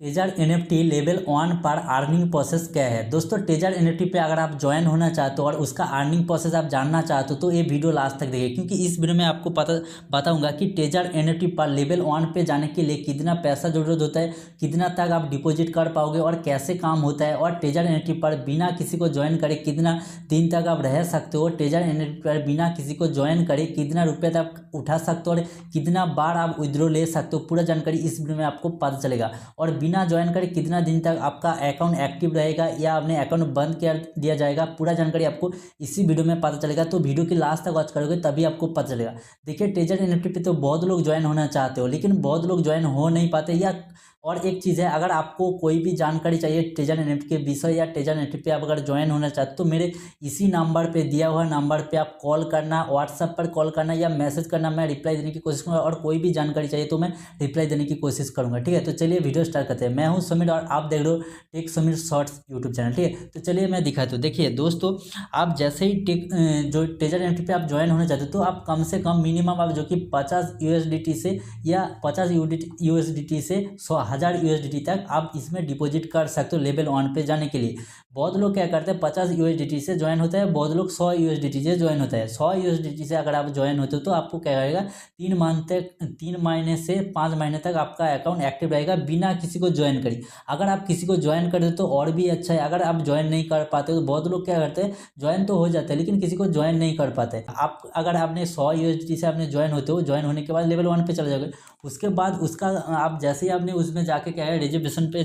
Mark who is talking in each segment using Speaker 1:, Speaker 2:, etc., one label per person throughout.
Speaker 1: Taser NFT level 1 पर earning process क्या है। दोस्तों टेजर एनएफटी पे अगर आप ज्वाइन होना चाहते हो और उसका अर्निंग प्रोसेस आप जानना चाहते हो तो ये वीडियो लास्ट तक देखिए, क्योंकि इस वीडियो में आपको पता बताऊंगा कि टेजर एनएफटी पर लेवल 1 पे जाने के लिए कितना पैसा जरूरत होता है, कितना तक आप डिपॉजिट कर पाओगे और कैसे काम होता है, और टेजर एनएफटी पर बिना किसी को ज्वाइन करे कितना दिन तक आप रह सकते हो, टेजर एनएफटी पर बिना किसी को ज्वाइन करे कितना रुपये तक उठा सकते हो और कितना बार आप विड्रॉ ले सकते हो, पूरा जानकारी इस वीडियो में आपको पता चलेगा। और बिना ज्वाइन करे कितना दिन तक आपका अकाउंट एक्टिव रहेगा या आपने अकाउंट बंद कर दिया जाएगा, पूरा जानकारी आपको इसी वीडियो में पता चलेगा। तो वीडियो की लास्ट तक वॉच करोगे तभी आपको पता चलेगा। देखिए टेजर एनएफटी पे तो बहुत लोग ज्वाइन होना चाहते हो, लेकिन बहुत लोग ज्वाइन हो नहीं पाते। या और एक चीज़ है, अगर आपको कोई भी जानकारी चाहिए टेजर एनएफटी के विषय या टेजर एनएफटी पे आप अगर ज्वाइन होना चाहते हो तो मेरे इसी नंबर पे दिया हुआ नंबर पे आप कॉल करना, व्हाट्सएप पर कॉल करना या मैसेज करना, मैं रिप्लाई देने की कोशिश करूँगा। और कोई भी जानकारी चाहिए तो मैं रिप्लाई देने की कोशिश करूँगा, ठीक है। तो चलिए वीडियो स्टार्ट करते हैं। मैं हूँ समीर और आप देख रहे हो tech Sameer shorts YouTube channel, ठीक है। तो चलिए मैं दिखाता हूँ। देखिए दोस्तों, आप जैसे ही जो टेजर एनएफटी पे आप ज्वाइन होना चाहते हो तो आप कम से कम मिनिमम आप जो कि 50 USDT से या 50 USDT से 100,000 USDT तक आप इसमें डिपॉजिट कर सकते हो लेवल 1 पे जाने के लिए। बहुत लोग क्या करते हैं 50 USDT से ज्वाइन होता है, बहुत लोग 100 USDT से ज्वाइन होता है। 100 USDT से अगर आप ज्वाइन होते हो तो आपको क्या रहेगा, 3 महीने से 5 महीने तक आपका अकाउंट एक्टिव रहेगा बिना किसी को ज्वाइन करे। अगर आप किसी को ज्वाइन कर दो तो और भी अच्छा है। अगर आप ज्वाइन नहीं कर पाते तो बहुत लोग क्या करते हैं ज्वाइन तो हो जाते हैं लेकिन किसी को ज्वाइन नहीं कर पाते। आप अगर आपने 100 USDT से आपने ज्वाइन होते हो, ज्वाइन होने के बाद लेवल 1 पे चले जाओगे। उसके बाद उसका आप जैसे ही आपने उसमें जाके क्या है रिजर्वेशन पे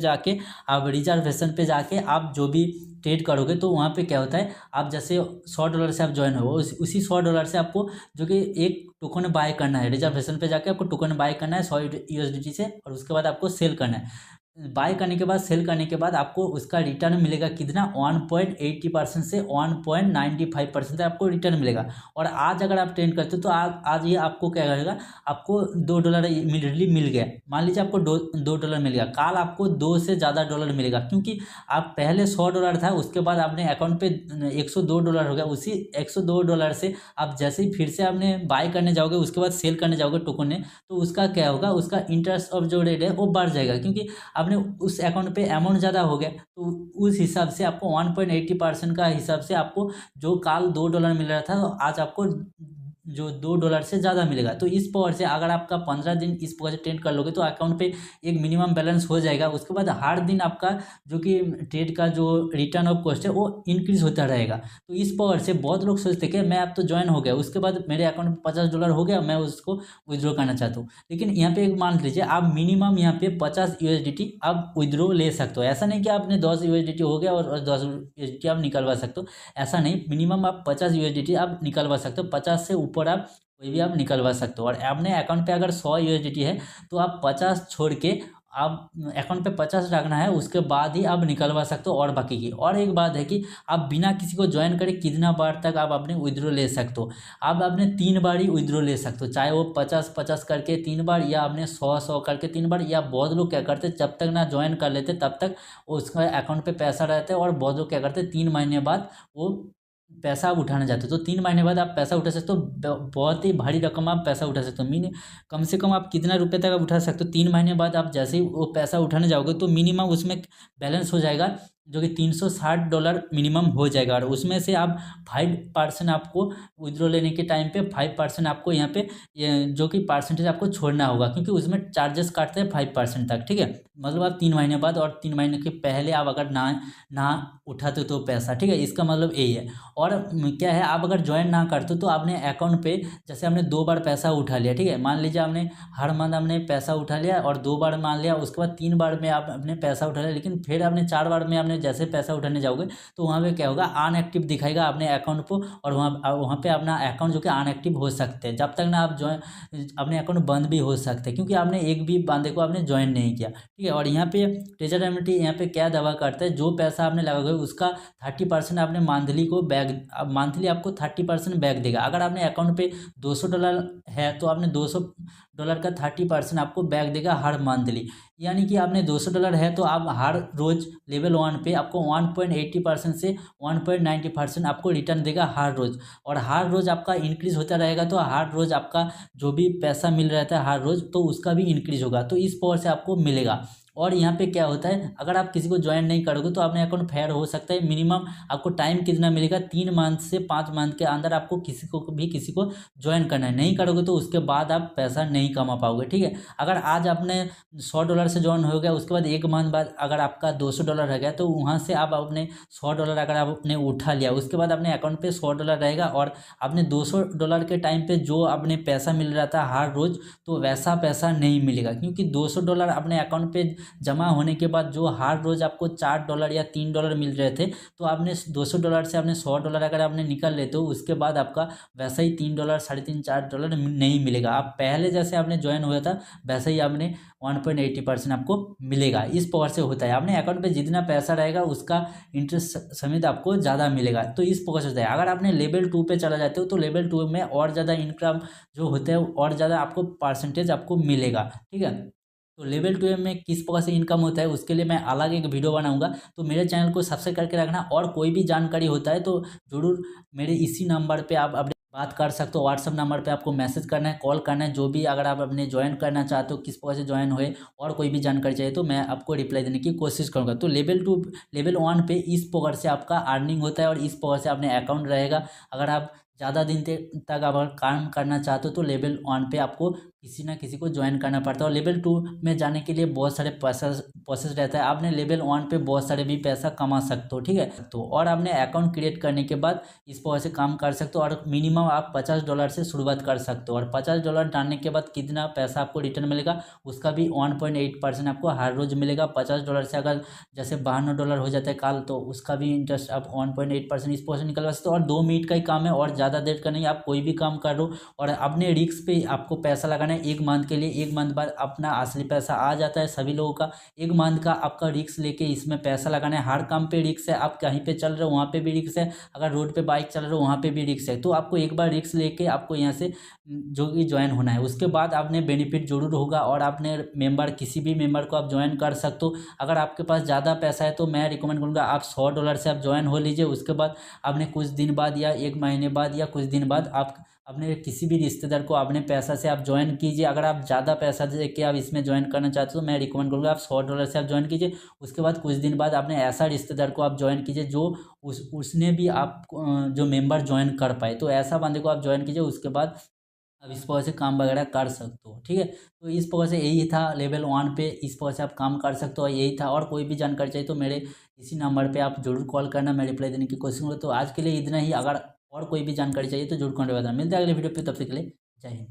Speaker 1: जाके आप जो भी ट्रेड करोगे तो वहाँ पे क्या होता है, आप जैसे $100 से आप ज्वाइन हो, उसी $100 से आपको जो कि एक टोकन बाय करना है, रिजर्वेशन पे जाके आपको टोकन बाय करना है 100 USDT से, और उसके बाद आपको सेल करना है। बाय करने के बाद सेल करने के बाद आपको उसका रिटर्न मिलेगा कितना, 1.80% से 1.95% तक आपको रिटर्न मिलेगा। और आज अगर आप ट्रेड करते हो तो आज ये आपको क्या करेगा, आपको $2 इमीडिएटली मिल गया। मान लीजिए आपको $2 मिल गया, कल आपको 2 से ज़्यादा डॉलर मिलेगा, क्योंकि आप पहले $100 था, उसके बाद आपने अकाउंट पे $102 हो गया। उसी $102 से आप जैसे ही फिर से आपने बाय करने जाओगे, उसके बाद सेल करने जाओगे टोकन ने, तो उसका क्या होगा, उसका इंटरेस्ट ऑफ जो रेट है वो बढ़ जाएगा, क्योंकि आपने उस अकाउंट पे अमाउंट ज़्यादा हो गया। तो उस हिसाब से आपको 1.80% का हिसाब से आपको जो कल $2 मिल रहा था तो आज आपको जो $2 से ज़्यादा मिलेगा। तो इस पावर से अगर आपका 15 दिन इस पावर से ट्रेड कर लोगे तो अकाउंट पे एक मिनिमम बैलेंस हो जाएगा। उसके बाद हर दिन आपका जो कि ट्रेड का जो रिटर्न ऑफ कॉस्ट है वो इंक्रीज होता रहेगा। तो इस पावर से बहुत लोग सोचते कि मैं अब तो ज्वाइन हो गया, उसके बाद मेरे अकाउंट में $50 हो गया, मैं उसको विड्रॉ करना चाहता हूँ। लेकिन यहाँ पे एक मान लीजिए आप मिनिमम यहाँ पे 50 USDT आप विड्रॉ ले सकते हो। ऐसा नहीं कि आपने 10 USDT हो गया और 10 USDT आप निकलवा सकते हो, ऐसा नहीं। मिनिमम आप 50 USDT आप निकलवा सकते हो, 50 से ऊपर आप कोई भी आप निकलवा सकते हो। और अपने अकाउंट पे अगर 100 USDT है तो आप 50 छोड़ के आप अकाउंट पे 50 रखना है, उसके बाद ही आप निकलवा सकते हो और बाकी की। और एक बात है कि आप बिना किसी को ज्वाइन करे कितना बार तक आप अपने विड्रॉ ले सकते हो। आप अपने 3 बार ही विड्रॉ ले सकते हो, चाहे वो 50-50 करके 3 बार या आपने 100-100 करके 3 बार। या बहुत लोग क्या करते जब तक ना ज्वाइन कर लेते तब तक उसका अकाउंट पे पैसा रहता है, और बहुत लोग क्या करते 3 महीने बाद वो पैसा आप उठाना चाहते हो। तो 3 महीने बाद आप पैसा उठा सकते हो, बहुत ही भारी रकम आप पैसा उठा सकते हो। कम से कम आप कितना रुपए तक आप उठा सकते हो। 3 महीने बाद आप जैसे ही वो पैसा उठाने जाओगे तो मिनिमम उसमें बैलेंस हो जाएगा जो कि $360 मिनिमम हो जाएगा। और उसमें से आप 5% आपको विड्रॉ लेने के टाइम पे 5% आपको यहाँ पे जो कि परसेंटेज आपको छोड़ना होगा, क्योंकि उसमें चार्जेस काटते हैं 5% तक, ठीक है। मतलब आप 3 महीने बाद और 3 महीने के पहले आप अगर ना उठाते हो तो पैसा, ठीक है, इसका मतलब यही है। और क्या है, आप अगर ज्वाइन ना करते हो तो आपने अकाउंट पे जैसे आपने 2 बार पैसा उठा लिया, ठीक है, मान लीजिए आपने हर मंथ आपने पैसा उठा लिया और 2 बार मान लिया, उसके बाद 3 बार में आप अपने पैसा उठा लिया, लेकिन फिर आपने 4 बार में आपने जैसे पैसा उठाने जाओगे तो वहाँ पे क्या होगा, अनएक्टिव दिखाएगा अपने अकाउंट को, और वहाँ पे अपना अकाउंट जो कि अनएक्टिव हो सकते हैं जब तक ना आप ज्वाइन, अपने अकाउंट बंद भी हो सकते हैं, क्योंकि आपने एक भी बंदे को आपने ज्वाइन नहीं किया, ठीक है। और यहाँ पे टेजर एनएफटी यहाँ पे क्या दावा करता है, जो पैसा आपने लगाओगे उसका 30% आपने मंथली को बैक, मंथली आपको 30% बैक देगा। अगर आपने अकाउंट पे $200 है तो आपने $200 का 30% आपको बैक देगा हर मंथली। यानी कि आपने $200 है तो आप हर रोज लेवल 1 पे आपको 1.80% से 1.90% आपको रिटर्न देगा हर रोज। और हर रोज आपका इंक्रीज होता रहेगा, तो हर रोज आपका जो भी पैसा मिल रहा था हर रोज तो उसका भी इंक्रीज होगा, तो इस पावर से आपको मिलेगा। और यहाँ पे क्या होता है, अगर आप किसी को ज्वाइन नहीं करोगे तो अपने अकाउंट फेयर हो सकता है। मिनिमम आपको टाइम कितना मिलेगा, 3 मंथ से 5 मंथ के अंदर आपको किसी को ज्वाइन करना है। नहीं करोगे तो उसके बाद आप पैसा नहीं कमा पाओगे, ठीक है। अगर आज आपने $100 से ज्वाइन हो गया, उसके बाद 1 मंथ बाद अगर आपका $200 रह गया, तो वहाँ से आप अपने $100 अगर आपने उठा लिया, उसके बाद अपने अकाउंट पे $100 रहेगा, और आपने $200 के टाइम पे जो अपने पैसा मिल रहा था हर रोज, तो वैसा पैसा नहीं मिलेगा, क्योंकि $200 अपने अकाउंट पे जमा होने के बाद जो हर रोज आपको $4 या $3 मिल रहे थे, तो आपने $200 से आपने $100 अगर आपने निकाल लेते हो, उसके बाद आपका वैसा ही $3, $3.5, $4 नहीं मिलेगा। आप पहले जैसे आपने ज्वाइन हुआ था वैसे ही आपने 1.80% आपको मिलेगा। इस प्रकार से होता है, आपने अकाउंट पे जितना पैसा रहेगा उसका इंटरेस्ट समेत आपको ज़्यादा मिलेगा। तो इस प्रकार से होता है। अगर आपने लेवल 2 पे चला जाते हो तो लेवल 2 में और ज़्यादा इनकम जो होता है और ज़्यादा आपको परसेंटेज आपको मिलेगा, ठीक है। तो लेवल 2 में किस प्रकार से इनकम होता है उसके लिए मैं अलग एक वीडियो बनाऊंगा, तो मेरे चैनल को सब्सक्राइब करके रखना। और कोई भी जानकारी होता है तो ज़रूर मेरे इसी नंबर पे आप अपने बात कर सकते हो। व्हाट्सअप नंबर पे आपको मैसेज करना है, कॉल करना है, जो भी अगर आप अपने ज्वाइन करना चाहते हो, किस प्रकार से ज्वाइन हुए, और कोई भी जानकारी चाहिए तो मैं आपको रिप्लाई देने की कोशिश करूँगा। तो लेवल 1 पे इस प्रकार से आपका अर्निंग होता है और इस प्रकार से अपने अकाउंट रहेगा। अगर आप ज़्यादा दिन तक अगर काम करना चाहते हो तो लेवल 1 पे आपको किसी ना किसी को ज्वाइन करना पड़ता है। और लेवल 2 में जाने के लिए बहुत सारे प्रोसेस रहता है। आपने लेवल 1 पे बहुत सारे भी पैसा कमा सकते हो, ठीक है। तो और आपने अकाउंट क्रिएट करने के बाद इस प्रकार से काम कर सकते हो, और मिनिमम आप $50 से शुरुआत कर सकते हो, और $50 डालने के बाद कितना पैसा आपको रिटर्न मिलेगा उसका भी 1.8% आपको हर रोज मिलेगा। $50 से अगर जैसे $52 हो जाता है कल, तो उसका भी इंटरेस्ट आप 1.8% इस प्रकार से निकलवा सकते हो। और 2 मिनट का ही काम है और ज़्यादा देर का नहीं, आप कोई भी काम कर रहे हो और अपने रिस्क पे आपको पैसा लगाना है 1 मंथ के लिए। 1 मंथ बाद अपना असली पैसा आ जाता है सभी लोगों का। 1 मंथ का आपका रिस्क लेके इसमें पैसा लगाना है। हर काम पे रिस्क है, आप कहीं पे चल रहे हो वहाँ पे भी रिस्क है, अगर रोड पे बाइक चल रहे हो वहाँ पे भी रिस्क है। तो आपको एक बार रिस्क लेके आपको यहाँ से जो कि ज्वाइन होना है, उसके बाद आपने बेनिफिट जरूर होगा। और आपने मेंबर किसी भी मेंबर को आप ज्वाइन कर सकते हो। अगर आपके पास ज़्यादा पैसा है तो मैं रिकमेंड करूँगा आप $100 से आप ज्वाइन हो लीजिए। उसके बाद आपने कुछ दिन बाद या 1 महीने बाद या कुछ दिन बाद आप अपने किसी भी रिश्तेदार को अपने पैसा से आप ज्वाइन कीजिए। अगर आप ज़्यादा पैसा दे के आप इसमें ज्वाइन करना चाहते हो तो मैं रिकमेंड करूँगा आप $100 से आप ज्वाइन कीजिए। उसके बाद कुछ दिन बाद आपने ऐसा रिश्तेदार को आप ज्वाइन कीजिए जो उसने भी आप जो मेंबर ज्वाइन कर पाए, तो ऐसा बंदे को आप ज्वाइन कीजिए। उसके बाद आप इस प्रकार से काम वगैरह कर सकते हो, ठीक है। तो इस प्रकार से यही था लेवल 1 पे, इस प्रकार से आप काम कर सकते हो, यही था। और कोई भी जानकारी चाहिए तो मेरे इसी नंबर पे आप जरूर कॉल करना, मैं रिप्लाई देने की कोशिश करूँगा। तो आज के लिए इतना ही। अगर और कोई भी जानकारी चाहिए तो जरूर कॉन्टेक्ट करना। मिलते हैं अगले वीडियो पे, तब तक के लिए जय हिंद।